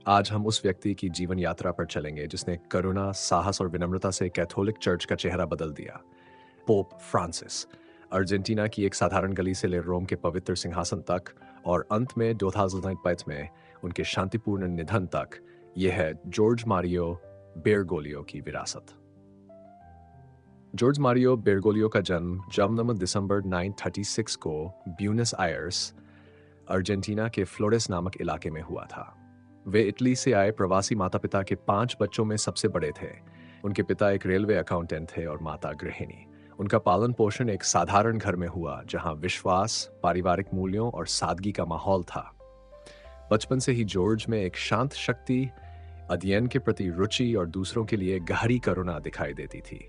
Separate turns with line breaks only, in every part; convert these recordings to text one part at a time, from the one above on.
आज हम उस व्यक्ति की जीवन यात्रा पर चलेंगे जिसने करुणा, साहस और विनम्रता से कैथोलिक चर्च का चेहरा बदल दिया। पोप फ्रांसिस, अर्जेंटीना की एक साधारण गली से ले रोम के पवित्र सिंहासन तक और अंत में 2008 में उनके शांतिपूर्ण निधन तक, यह है जॉर्ज मारियो बेरगोलियो की विरासत। जॉर्ज मारियो बेरगोलियो का जन्म 9 दिसंबर 936 को ब्यूनस आयर्स, अर्जेंटीना के फ्लोरेस नामक इलाके में हुआ था। वे इटली से आए प्रवासी माता पिता के 5 बच्चों में सबसे बड़े थे। उनके पिता एक रेलवे अकाउंटेंट थे और माता गृहिणी। उनका पालन पोषण एक साधारण घर में हुआ जहां विश्वास, पारिवारिक मूल्यों और सादगी का माहौल था। बचपन से ही जॉर्ज में एक शांत शक्ति, अध्ययन के प्रति रुचि और दूसरों के लिए गहरी करुणा दिखाई देती थी।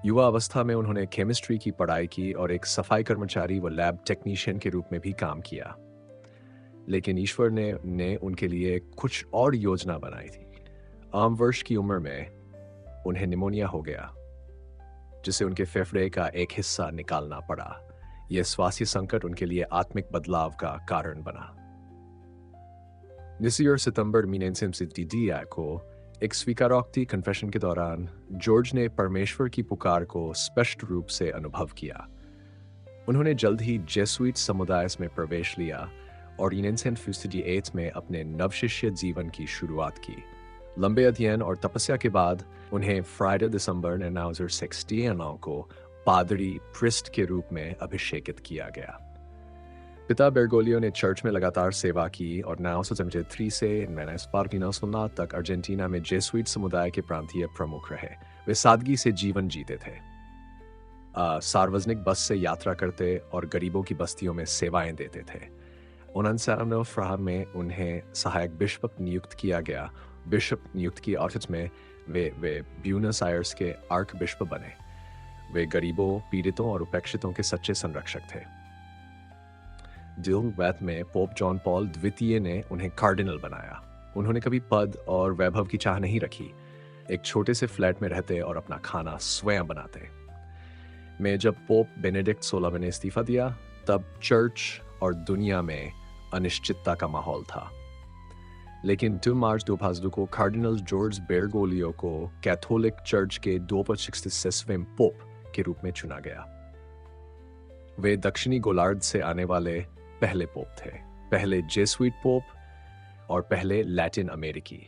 युवा अवस्था में उन्होंने केमिस्ट्री की पढ़ाई की और एक सफाई कर्मचारी व लैब टेक्नीशियन के रूप में भी काम किया। लेकिन ईश्वर ने उनके लिए कुछ और योजना बनाई थी। आम वर्ष की उम्र में उन्हें निमोनिया हो गया, जिसे उनके फेफड़े का एक हिस्सा निकालना पड़ा। यह स्वास्थ्य संकट उनके लिए आत्मिक बदलाव का कारण बना। निसी सितंबर 1962 को एक स्वीकारोक्ति कन्फेशन के दौरान जॉर्ज ने परमेश्वर की पुकार को स्पष्ट रूप से अनुभव किया। उन्होंने जल्द ही जेसुइट समुदाय में प्रवेश लिया और 1958 में अपने नवशिष्य जीवन की शुरुआत की। लंबे अध्ययन और तपस्या के बाद उन्हें फ्राइडे दिसंबर 1969 को पादरी प्रिस्ट के रूप में अभिषेकित किया गया। पिता बेरगोलियो ने चर्च में लगातार सेवा की और 1973 से 1989 तक अर्जेंटीना में जेसुइट समुदाय के प्रांतीय प्रमुख रहे। वे सादगी से जीवन जीते थे, सार्वजनिक बस से यात्रा करते और गरीबों की बस्तियों में सेवाएं देते थे। 1999 में उन्हें सहायक बिशप नियुक्त किया गया। बिशप नियुक्त की औसत में वे ब्यूनस आयर्स के आर्क बिशप बने। वे गरीबों, पीड़ितों और उपेक्षितों के सच्चे संरक्षक थे। दिल में पोप जॉन पॉल द्वितीय ने उन्हें कार्डिनल बनाया। उन्होंने कभी पद और वैभव की चाह नहीं रखी। एक छोटे से फ्लैट में रहते और अपना खाना स्वयं बनाते। जब पोप बेनेडिक्ट 16 ने इस्तीफा दिया, तब चर्च और दुनिया में अनिश्चितता का माहौल था। लेकिन 2 मार्च 2002 को कार्डिनल जॉर्ज बेरगोलियो को कैथोलिक चर्च के 266वें पोप के रूप में चुना गया। वे दक्षिणी गोलार्ध से आने वाले पहले पोप थे, पहले जेसुइट पोप और पहले लैटिन अमेरिकी।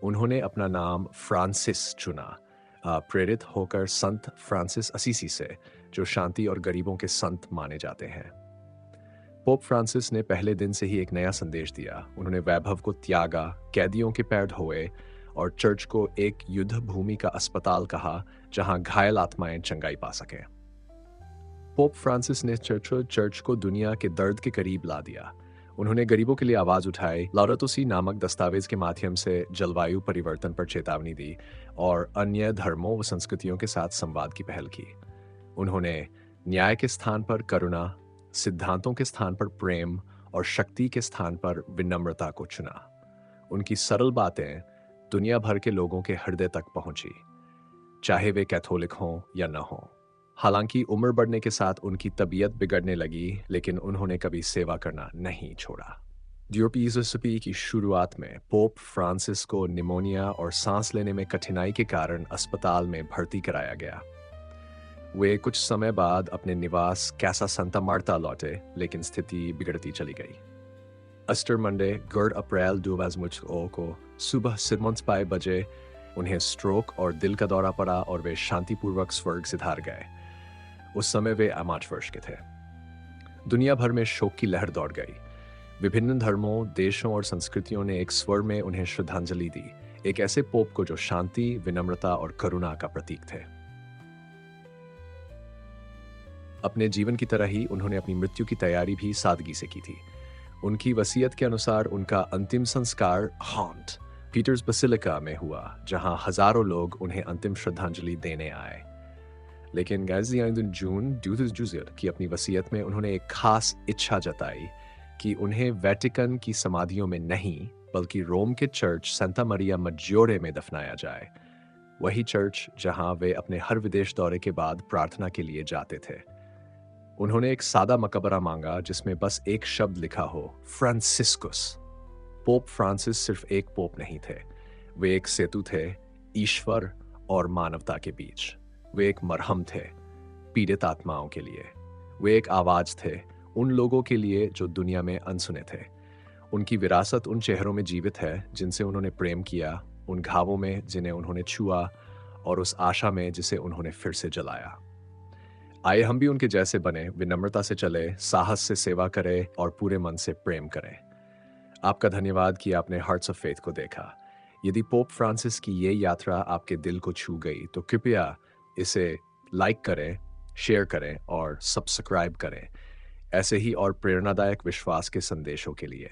उन्होंने अपना नाम फ्रांसिस चुना, प्रेरित होकर संत फ्रांसिस असीसी से, जो शांति और गरीबों के संत माने जाते हैं। पोप फ्रांसिस ने पहले दिन से ही एक नया संदेश दिया। उन्होंने वैभव को त्यागा, कैदियों के पैर धोए और चर्च को एक युद्ध भूमि का अस्पताल कहा जहां घायल आत्माएं चंगाई पा सकें। पोप फ्रांसिस ने चर्च को दुनिया के दर्द के करीब ला दिया। उन्होंने गरीबों के लिए आवाज उठाई, लाउदातो si नामक दस्तावेज के माध्यम से जलवायु परिवर्तन पर चेतावनी दी और अन्य धर्मों व संस्कृतियों के साथ संवाद की पहल की। उन्होंने न्याय के स्थान पर करुणा, सिद्धांतों के स्थान पर प्रेम और शक्ति के स्थान पर विनम्रता को चुना। उनकी सरल बातें दुनिया भर के लोगों के हृदय तक पहुंची, चाहे वे कैथोलिक हों या न हों। हालांकि उम्र बढ़ने के साथ उनकी तबीयत बिगड़ने लगी, लेकिन उन्होंने कभी सेवा करना नहीं छोड़ा। यूरोपीय की शुरुआत में पोप फ्रांसिस को निमोनिया और सांस लेने में कठिनाई के कारण अस्पताल में भर्ती कराया गया। वे कुछ समय बाद अपने निवास कैसा संता मार्ता लौटे, लेकिन स्थिति बिगड़ती चली गई। अस्टर मंडे, 3 अप्रैल 2008 को सुबह 7:05 बजे उन्हें स्ट्रोक और दिल का दौरा पड़ा और वे शांतिपूर्वक स्वर्ग सिधार गए। उस समय वे 8 वर्ष के थे। दुनिया भर में शोक की लहर दौड़ गई। विभिन्न धर्मों, देशों और संस्कृतियों ने एक स्वर में उन्हें श्रद्धांजलि दी, एक ऐसे पोप को जो शांति, विनम्रता और करुणा का प्रतीक थे। अपने जीवन की तरह ही उन्होंने अपनी मृत्यु की तैयारी भी सादगी से की थी। उनकी वसीयत के अनुसार उनका अंतिम संस्कार हॉन्ट पीटर्स बसिलिका में हुआ, जहां हजारों लोग उन्हें अंतिम श्रद्धांजलि देने आए। लेकिन जून 2020 की अपनी वसीयत में उन्होंने एक खास इच्छा जताई कि उन्हें वेटिकन की समाधियों में नहीं, बल्कि रोम के चर्च सेंटा मरिया मज्योरे में दफनाया जाए, वही चर्च जहां वे अपने हर विदेश दौरे के बाद प्रार्थना के लिए जाते थे। उन्होंने एक सादा मकबरा मांगा जिसमें बस एक शब्द लिखा हो, फ्रांसिस्कुस। पोप फ्रांसिस सिर्फ एक पोप नहीं थे, वे एक सेतु थे ईश्वर और मानवता के बीच। वे एक मरहम थे पीड़ित आत्माओं के लिए। वे एक आवाज थे उन लोगों के लिए जो दुनिया में अनसुने थे। उनकी विरासत उन चेहरों में जीवित है जिनसे उन्होंने प्रेम किया, उन घावों में जिन्हें उन्होंने छुआ, और उस आशा में जिसे उन्होंने फिर से जलाया। आइए हम भी उनके जैसे बने, विनम्रता से चले, साहस से सेवा करें और पूरे मन से प्रेम करें। आपका धन्यवाद कि आपने हार्ट्स ऑफ फेथ को देखा। यदि पोप फ्रांसिस की ये यात्रा आपके दिल को छू गई तो कृपया इसे लाइक करें, शेयर करें और सब्सक्राइब करें, ऐसे ही और प्रेरणादायक विश्वास के संदेशों के लिए।